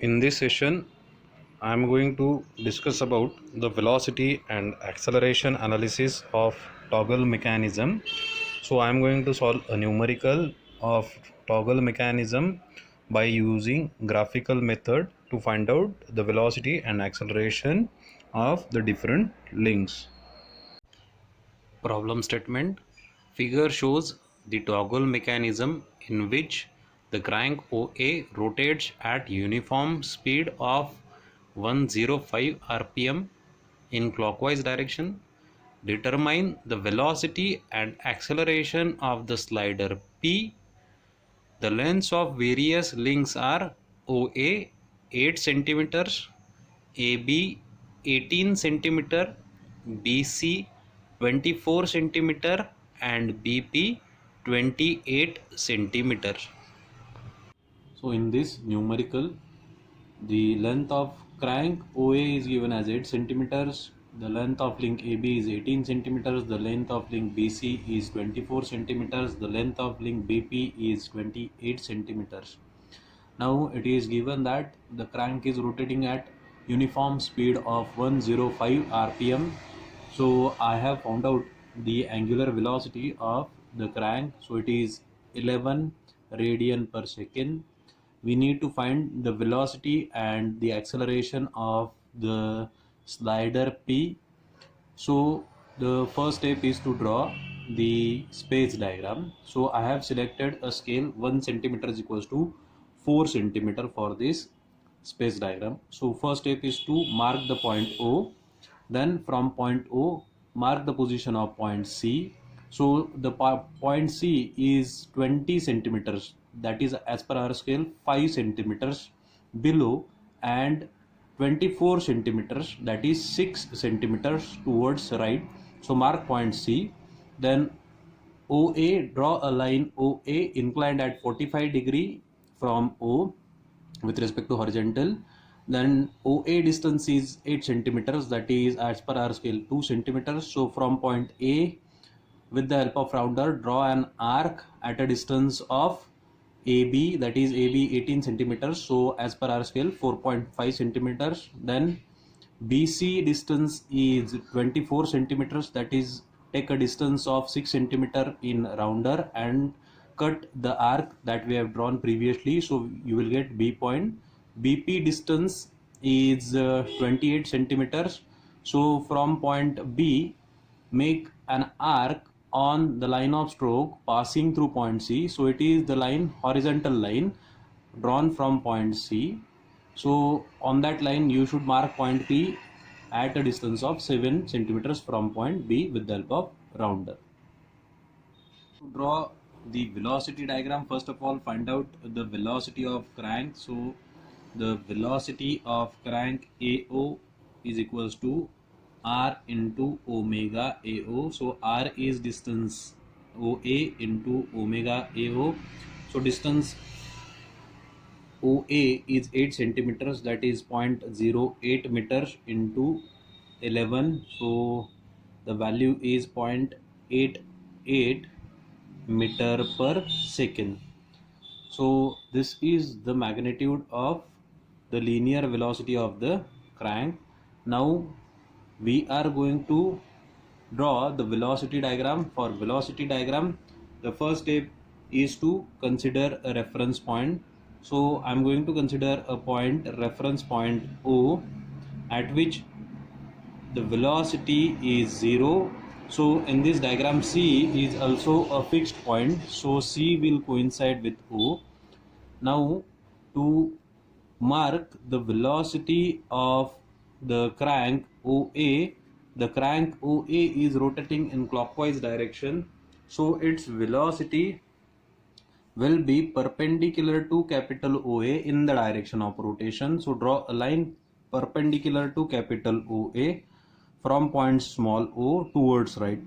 In this session, I am going to discuss about the velocity and acceleration analysis of toggle mechanism. So I am going to solve a numerical of toggle mechanism by using graphical method to find out the velocity and acceleration of the different links. Problem statement. Figure shows the toggle mechanism in which the crank OA rotates at uniform speed of 105 rpm in clockwise direction. Determine the velocity and acceleration of the slider P. The lengths of various links are OA 8 centimeters, AB 18 centimeter, BC 24 centimeter and BP 28 centimeter. So in this numerical, the length of crank OA is given as 8 centimeters, the length of link AB is 18 centimeters, the length of link BC is 24 centimeters, the length of link BP is 28 centimeters. Now it is given that the crank is rotating at uniform speed of 105 rpm. So I have found out the angular velocity of the crank. So it is 11 radian per second. We need to find the velocity and the acceleration of the slider P. So the first step is to draw the space diagram. So I have selected a scale 1 centimeter is equals to 4 centimeter for this space diagram. So first step is to mark the point O. Then from point O, mark the position of point C. So the point C is 20 centimeters, that is as per our scale 5 centimeters below, and 24 centimeters, that is 6 centimeters towards right. So mark point C. Then OA, draw a line OA inclined at 45 degree from O with respect to horizontal. Then OA distance is 8 centimeters, that is as per our scale 2 centimeters. So from point A, with the help of rounder, draw an arc at a distance of AB, that is AB 18 centimeters, so as per our scale 4.5 centimeters. Then BC distance is 24 centimeters, that is take a distance of 6 centimeter in rounder and cut the arc that we have drawn previously, so you will get B point. BP distance is 28 centimeters, so from point B, make an arc on the line of stroke passing through point C. So it is the line, horizontal line drawn from point C. So on that line you should mark point P at a distance of 7 centimeters from point B with the help of rounder. To draw the velocity diagram, first of all find out the velocity of crank. So the velocity of crank AO is equals to R into omega AO. So R is distance OA into omega AO. So distance OA is 8 centimeters, that is 0.08 meters into 11. So the value is 0.88 meter per second. So this is the magnitude of the linear velocity of the crank. Now we are going to draw the velocity diagram. For velocity diagram, the first step is to consider a reference point. So I'm going to consider a point, reference point O, at which the velocity is 0. So in this diagram, C is also a fixed point, so C will coincide with O. Now to mark the velocity of the crank OA, the crank OA is rotating in clockwise direction, so its velocity will be perpendicular to capital OA in the direction of rotation. So draw a line perpendicular to capital OA from point small o towards right.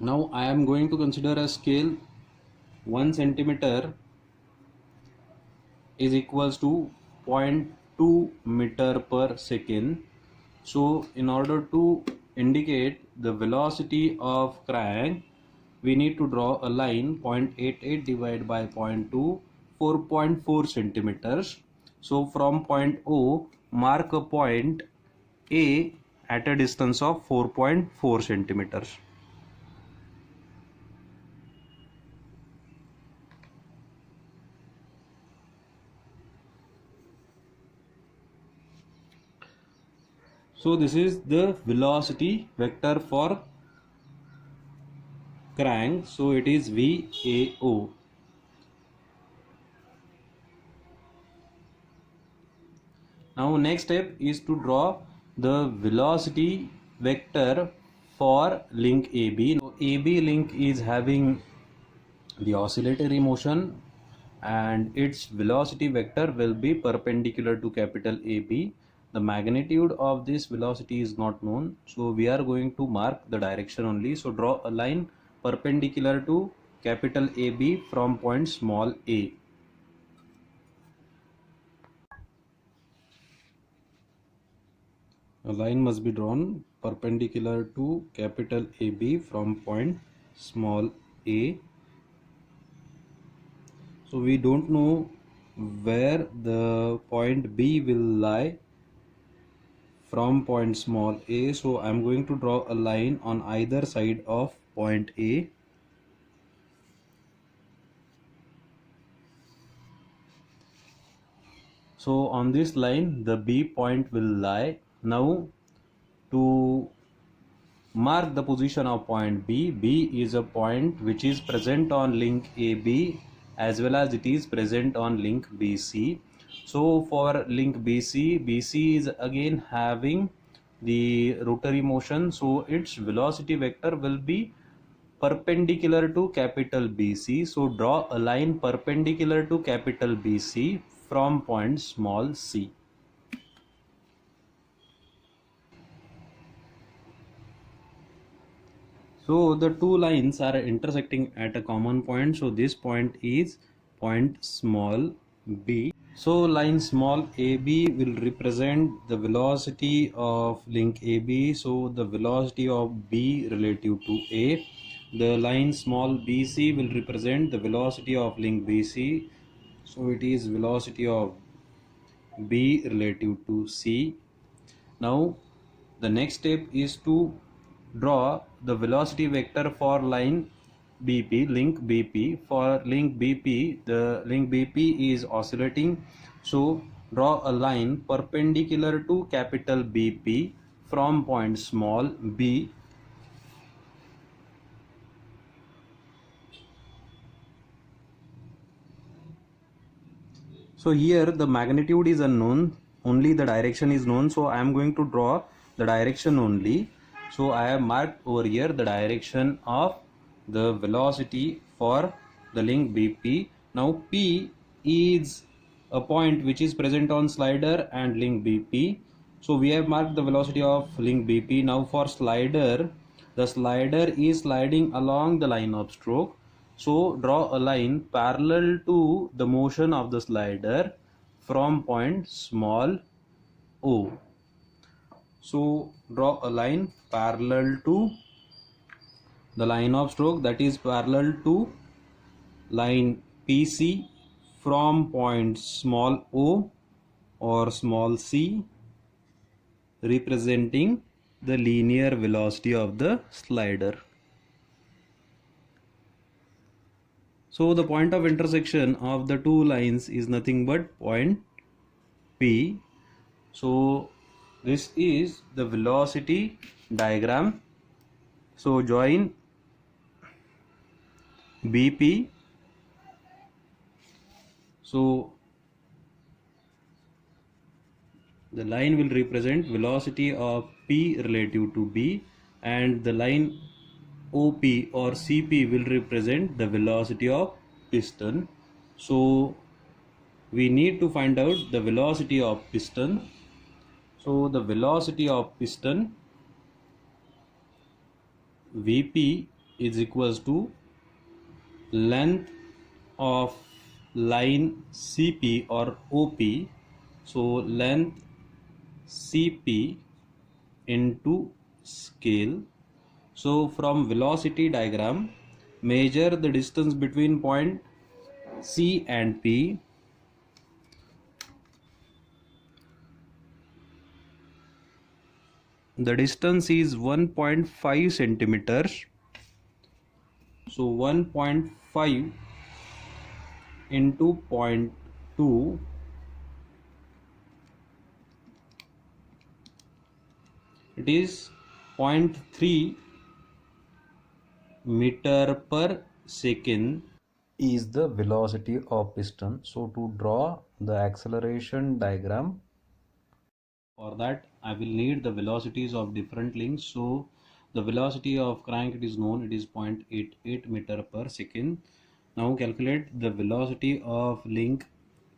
Now I am going to consider a scale 1 centimeter is equals to 2 meter per second. So in order to indicate the velocity of crank, we need to draw a line 0.88 divided by 0.2, 4.4 centimeters. So from point O, mark a point A at a distance of 4.4 centimeters. So this is the velocity vector for crank. So it is VAO. Now next step is to draw the velocity vector for link AB. So AB link is having the oscillatory motion and its velocity vector will be perpendicular to capital AB. The magnitude of this velocity is not known, so we are going to mark the direction only. So draw a line perpendicular to capital AB from point small a. A line must be drawn perpendicular to capital AB from point small a. So we don't know where the point B will lie from point small a. So I'm going to draw a line on either side of point A. So on this line the B point will lie. Now to mark the position of point B, B is a point which is present on link AB as well as it is present on link BC. So for link BC, BC is again having the rotary motion, so its velocity vector will be perpendicular to capital BC. So draw a line perpendicular to capital BC from point small c. So the two lines are intersecting at a common point. So this point is point small b. So line small AB will represent the velocity of link AB. So the velocity of B relative to A. The line small BC will represent the velocity of link BC. So it is velocity of B relative to C. Now the next step is to draw the velocity vector for line BP, link BP. For link BP, the link BP is oscillating, so draw a line perpendicular to capital BP from point small b. So here the magnitude is unknown, only the direction is known, so I am going to draw the direction only. So I have marked over here the direction of the velocity for the link BP. Now P is a point which is present on slider and link BP. So we have marked the velocity of link BP. Now for slider, the slider is sliding along the line of stroke. So draw a line parallel to the motion of the slider from point small o. So draw a line parallel to the line of stroke, that is parallel to line PC from point small o or small c, representing the linear velocity of the slider. So the point of intersection of the two lines is nothing but point P. So this is the velocity diagram. So join BP. So the line will represent velocity of P relative to B, and the line OP or CP will represent the velocity of piston. So we need to find out the velocity of piston. So the velocity of piston Vp is equals to length of line CP or OP. So length CP into scale. So from velocity diagram, measure the distance between point C and P. The distance is 1.5 centimeters. So 1.5 into 0.2, it is 0.3 meter per second is the velocity of piston. So to draw the acceleration diagram, for that I will need the velocities of different links. So the velocity of crank, it is known, it is 0.88 meter per second. Now calculate the velocity of link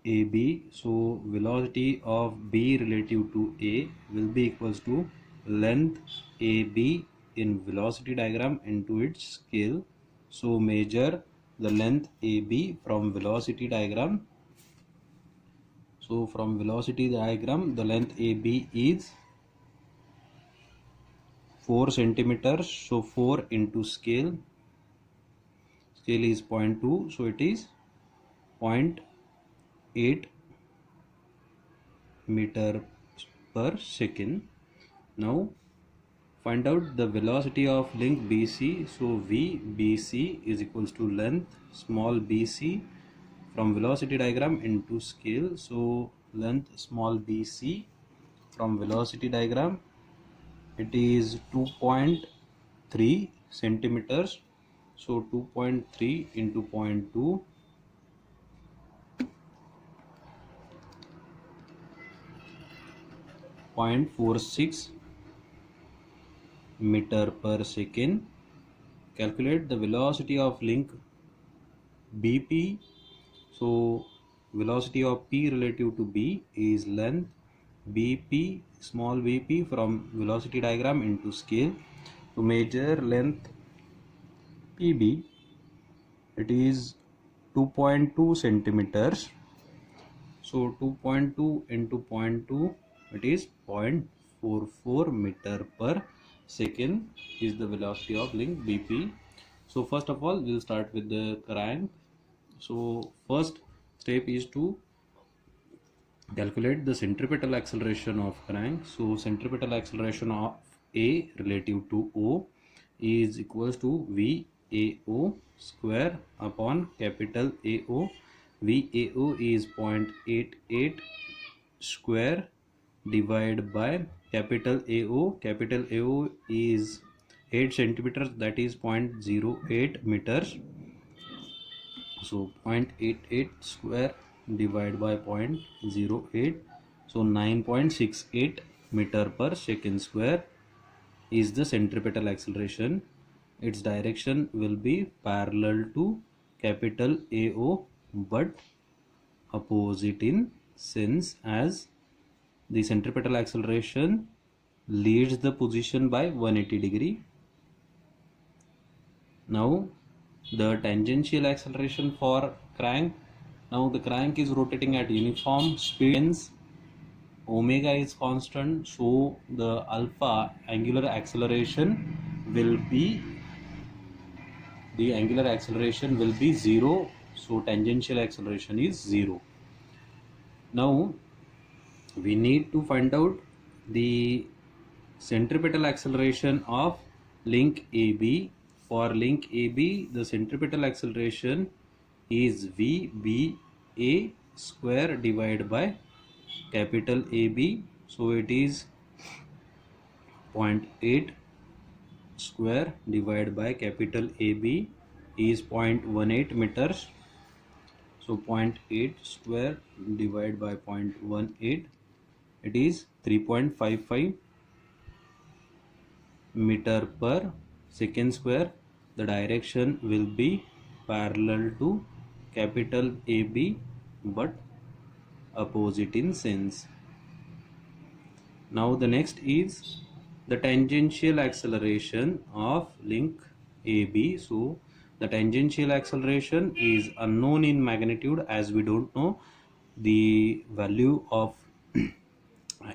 AB. So velocity of B relative to A will be equals to length AB in velocity diagram into its scale. So measure the length AB from velocity diagram. So from velocity diagram, the length AB is 4 centimeters. So 4 into scale. Scale is 0.2. So it is 0.8 meter per second. Now find out the velocity of link BC. So VBC is equals to length small bc from velocity diagram into scale. So length small bc from velocity diagram, it is 2.3 centimeters. So 2.3 into 0.2, 0.46 meter per second. Calculate the velocity of link BP. So velocity of P relative to B is length BP small bp from velocity diagram into scale. To measure length PB, it is 2.2 centimeters. So 2.2 into 0.2, it is 0.44 meter per second is the velocity of link BP. So first of all, we'll start with the crank. So first step is to calculate the centripetal acceleration of crank. So centripetal acceleration of A relative to O is equals to VAO square upon capital AO. VAO is 0.88 square divided by capital AO. Capital AO is 8 centimeters, that is 0.08 meters. So 0.88 square divided by 0.08, so 9.68 meter per second square is the centripetal acceleration. Its direction will be parallel to capital AO but opposite in sense, as the centripetal acceleration leads the position by 180 degree. Now the tangential acceleration for crank. Now the crank is rotating at uniform speed, hence omega is constant, so the alpha angular acceleration will be, the angular acceleration will be 0. So tangential acceleration is 0. Now we need to find out the centripetal acceleration of link AB. For link AB, the centripetal acceleration is VBA square divided by capital AB. So it is 0.8 square divided by capital AB is 0.18 meters. So 0.8 square divided by 0.18, it is 3.55 meter per second square. The direction will be parallel to capital AB but opposite in sense. Now the next is the tangential acceleration of link AB. So the tangential acceleration is unknown in magnitude, as we don't know the value of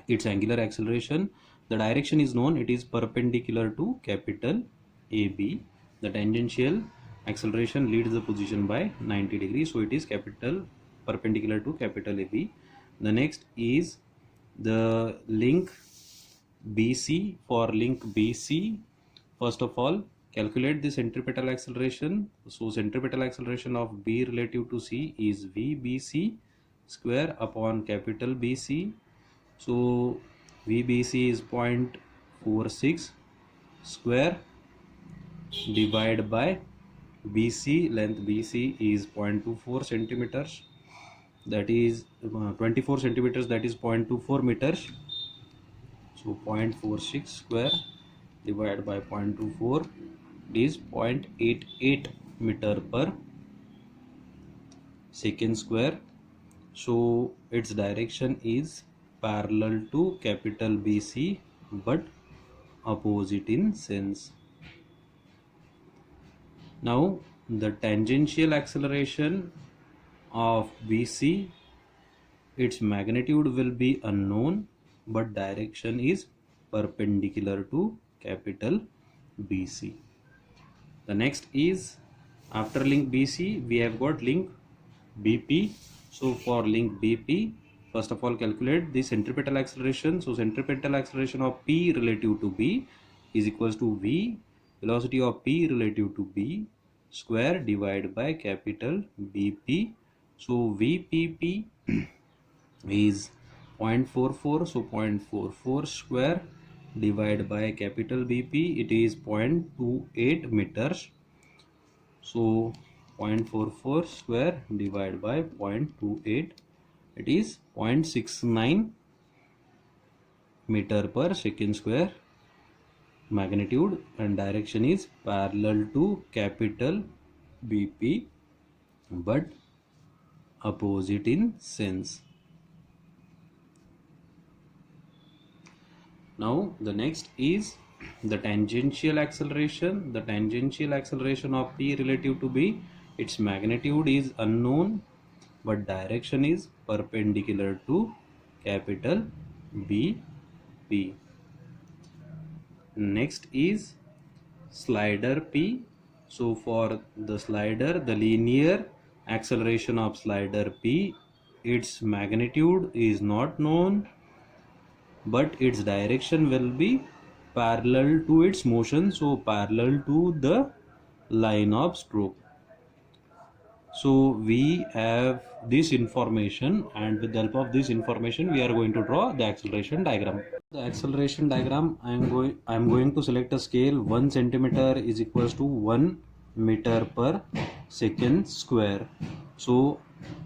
its angular acceleration. The direction is known, it is perpendicular to capital AB. The tangential acceleration leads the position by 90 degrees, so it is capital perpendicular to capital AB. The next is the link BC. For link BC, first of all, calculate the centripetal acceleration. So centripetal acceleration of B relative to C is VBC square upon capital BC. So VBC is 0.46 square divided by BC. Length BC is 0.24 centimeters, that is 24 centimeters, that is 0.24 meters. So 0.46 square divided by 0.24 is 0.88 meter per second square. So its direction is parallel to capital BC but opposite in sense. Now the tangential acceleration of BC, its magnitude will be unknown but direction is perpendicular to capital BC. The next is, after link BC we have got link BP. So for link BP, first of all calculate the centripetal acceleration. So centripetal acceleration of P relative to B is equals to V velocity of P relative to B square divided by capital BP. So VPP is 0.44, so 0.44 square divided by capital BP, it is 0.28 meters. So 0.44 square divided by 0.28, it is 0.69 meter per second square. Magnitude and direction is parallel to capital BP but opposite in sense. Now the next is the tangential acceleration. The tangential acceleration of P relative to B, its magnitude is unknown but direction is perpendicular to capital BP. Next is slider P. So for the slider, the linear acceleration of slider P, its magnitude is not known but its direction will be parallel to its motion, so parallel to the line of stroke. So we have this information, and with the help of this information we are going to draw the acceleration diagram. The acceleration diagram, I am going to select a scale. 1 centimeter is equals to 1 meter per second square. So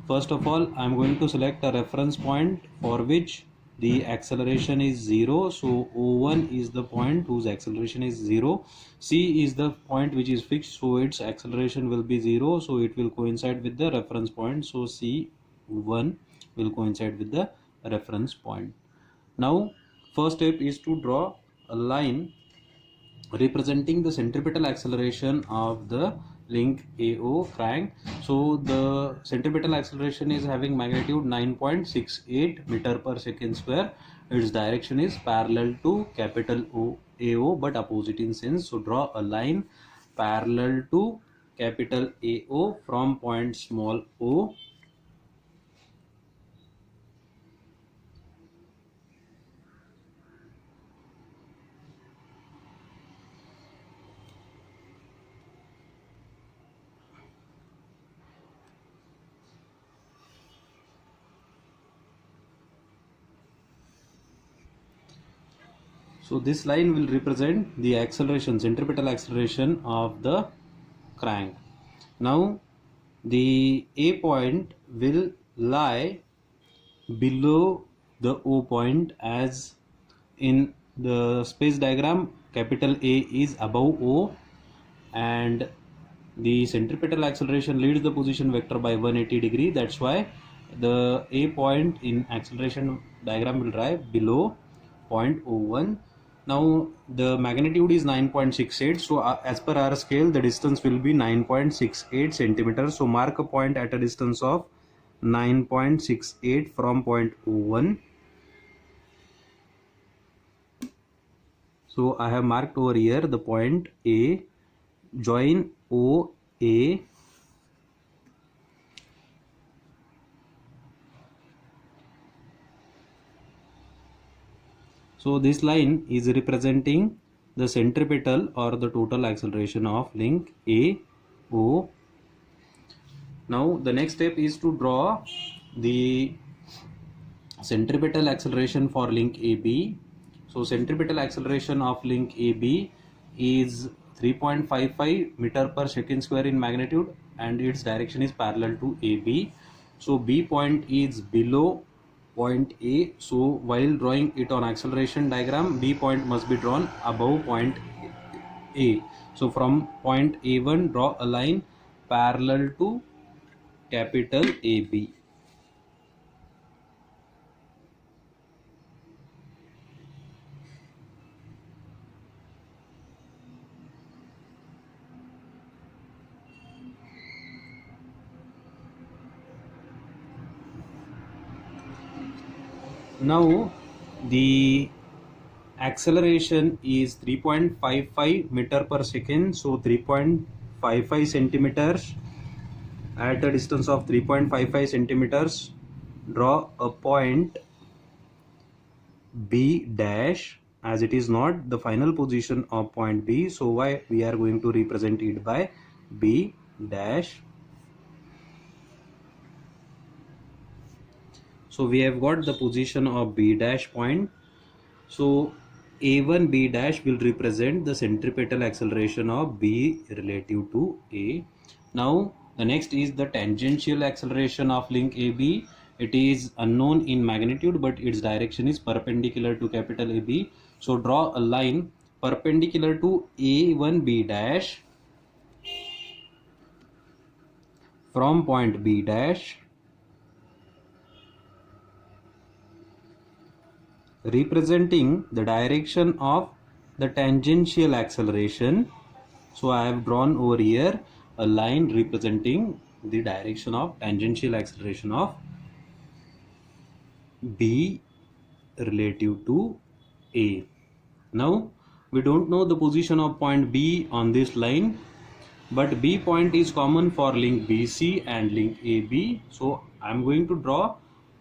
first of all I am going to select a reference point for which the acceleration is 0. So O1 is the point whose acceleration is 0. C is the point which is fixed, so its acceleration will be 0, so it will coincide with the reference point. So C1 will coincide with the reference point. Now first step is to draw a line representing the centripetal acceleration of the link AO crank. So the centripetal acceleration is having magnitude 9.68 meter per second square. Its direction is parallel to capital AO but opposite in sense. So draw a line parallel to capital AO from point small o . So this line will represent the acceleration, centripetal acceleration of the crank. Now the A point will lie below the O point, as in the space diagram capital A is above O and the centripetal acceleration leads the position vector by 180 degree. That's why the A point in acceleration diagram will lie below point O1. Now the magnitude is 9.68, so as per our scale the distance will be 9.68 centimeters. So mark a point at a distance of 9.68 from point O1. So I have marked over here the point A, join OA So this line is representing the centripetal or the total acceleration of link AO. Now the next step is to draw the centripetal acceleration for link AB. So centripetal acceleration of link AB is 3.55 meter per second square in magnitude, and its direction is parallel to AB. So B point is below point A. So while drawing it on acceleration diagram, B point must be drawn above point A. So from point A1, draw a line parallel to capital AB. Now the acceleration is 3.55 meter per second, so 3.55 centimeters. At a distance of 3.55 centimeters, draw a point B dash, as it is not the final position of point B, so why we are going to represent it by B dash. So we have got the position of B dash point. So A1 B dash will represent the centripetal acceleration of B relative to A. Now the next is the tangential acceleration of link AB. It is unknown in magnitude, but its direction is perpendicular to capital AB. So draw a line perpendicular to A1 B dash from point B dash, representing the direction of the tangential acceleration. So I have drawn over here a line representing the direction of tangential acceleration of B relative to A. Now we don't know the position of point B on this line, but B point is common for link BC and link AB. So I am going to draw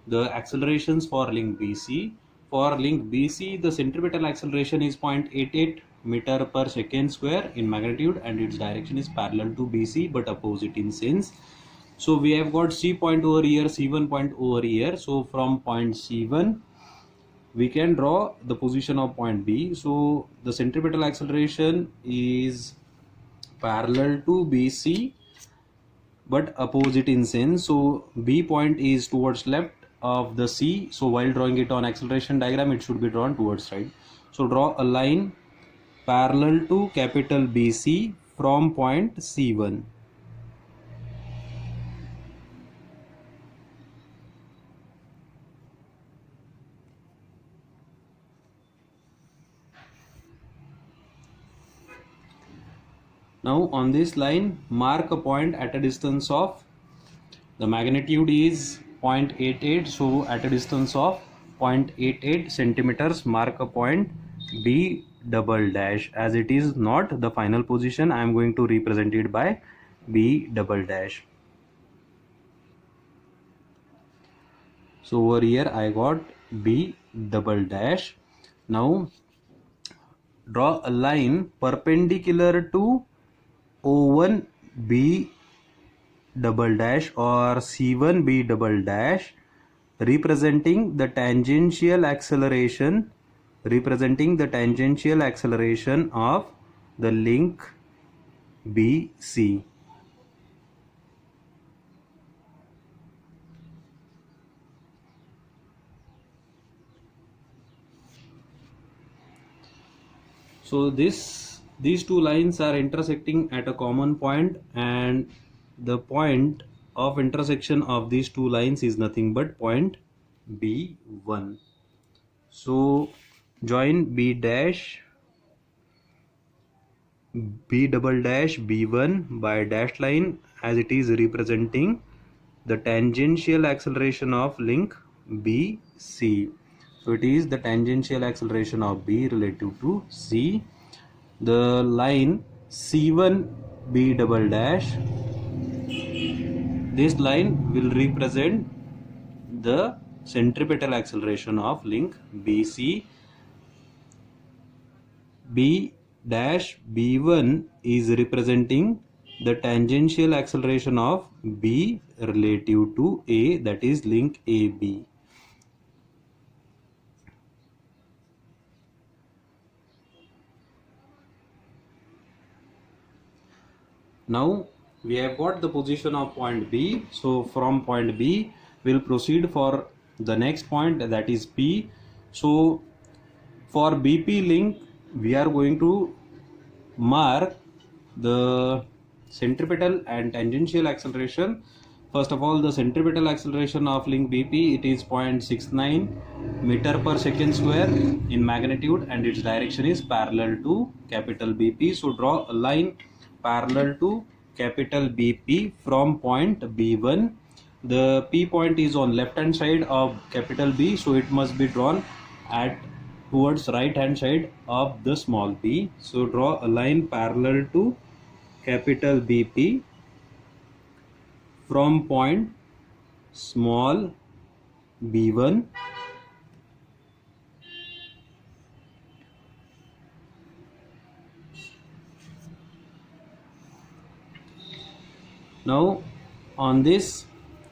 the accelerations for link BC. For link BC, the centripetal acceleration is 0.88 meter per second square in magnitude, and its direction is parallel to BC but opposite in sense. So we have got C point over here, C1 point over here. So from point C1, we can draw the position of point B. So the centripetal acceleration is parallel to BC but opposite in sense. So B point is towards left of the C. So while drawing it on acceleration diagram, it should be drawn towards right. So draw a line parallel to capital BC from point C1. Now on this line, mark a point at a distance of, the magnitude is 0.88, so at a distance of 0.88 centimeters, mark a point B double dash. As it is not the final position, I am going to represent it by B double dash. So over here I got B double dash. Now draw a line perpendicular to O1 B double dash or C1 B double dash, representing the tangential acceleration of the link BC. So these two lines are intersecting at a common point, and the point of intersection of these two lines is nothing but point B1. So join B dash B double dash B1 by dashed line, as it is representing the tangential acceleration of link BC. So it is the tangential acceleration of B relative to C. The line C1B double dash, this line will represent the centripetal acceleration of link BC. B dash B1 is representing the tangential acceleration of B relative to A, that is link AB. Now we have got the position of point B. So from point B we'll proceed for the next point, that is P. So for BP link we are going to mark the centripetal and tangential acceleration. First of all, the centripetal acceleration of link BP, it is 0.69 meter per second square in magnitude, and its direction is parallel to capital BP. So draw a line parallel to capital BP from point B1. The P point is on left hand side of capital B, so it must be drawn at towards right hand side of the small p. So draw a line parallel to capital BP from point small b1 now on this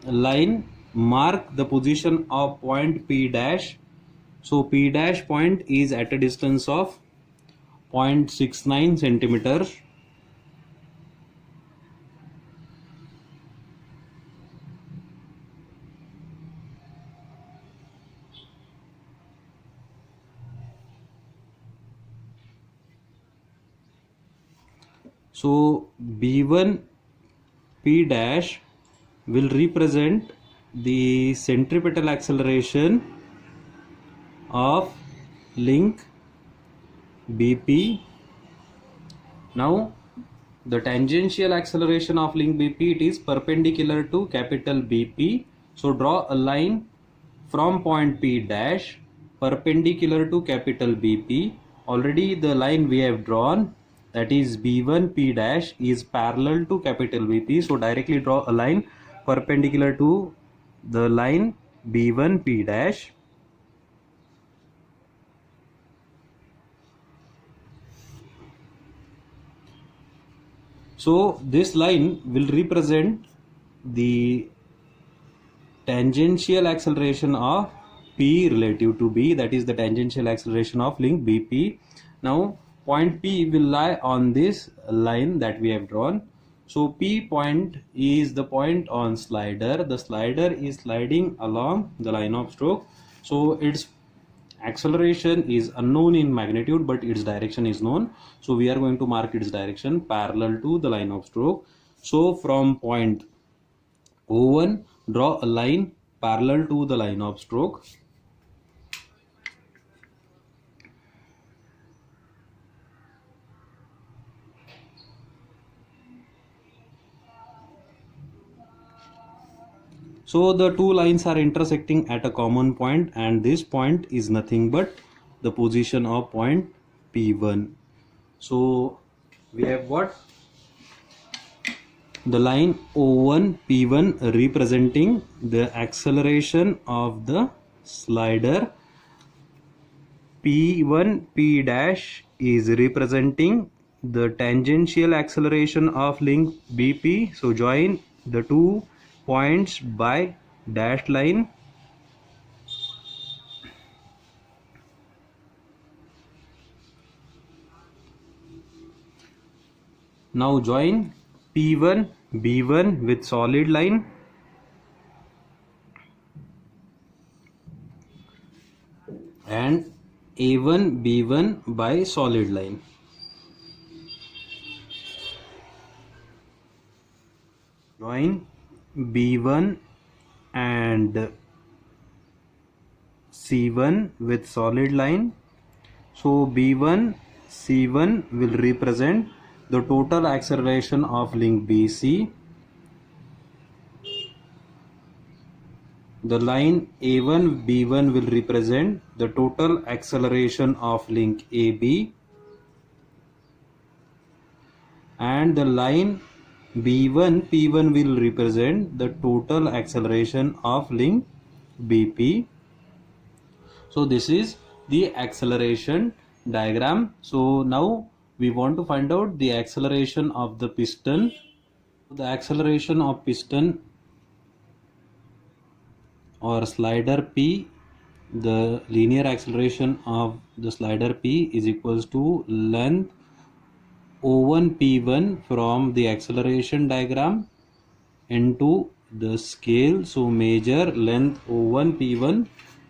line mark the position of point P dash. So P dash point is at a distance of 0.69 centimeters. So B1 P dash will represent the centripetal acceleration of link BP. Now the tangential acceleration of link BP, it is perpendicular to capital BP. So draw a line from point P dash perpendicular to capital BP. Already the line we have drawn, that is B1 P dash, is parallel to capital BP. So directly draw a line perpendicular to the line B1 P dash. So this line will represent the tangential acceleration of P relative to B, that is the tangential acceleration of link BP. Now point P will lie on this line that we have drawn. So P point is the point on slider. The slider is sliding along the line of stroke. So its acceleration is unknown in magnitude, but its direction is known. So we are going to mark its direction parallel to the line of stroke. So from point O1 draw a line parallel to the line of stroke. So the two lines are intersecting at a common point, and this point is nothing but the position of point P1. So we have got the line O1 P1 representing the acceleration of the slider. P1 P dash is representing the tangential acceleration of link BP. So join the two points by dashed line. Now join P1 B1 with solid line. And A1 B1 by solid line. Join B1 and C1 with solid line. So B1 C1 will represent the total acceleration of link BC. The line A1 B1 will represent the total acceleration of link AB, and the line B1 P1 will represent the total acceleration of link BP. So this is the acceleration diagram. So now we want to find out the acceleration of the piston. The acceleration of piston or slider P, the linear acceleration of the slider P is equals to length O1 P1 from the acceleration diagram into the scale. So measure length O1 P1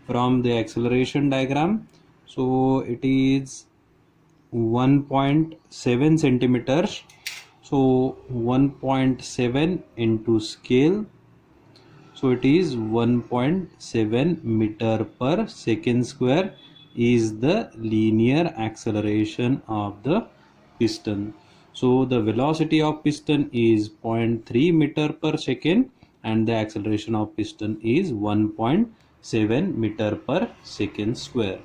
from the acceleration diagram. So it is 1.7 centimeters. So 1.7 into scale. So it is 1.7 meter per second square is the linear acceleration of the piston. So the velocity of piston is 0.3 meter per second and the acceleration of piston is 1.7 meter per second square.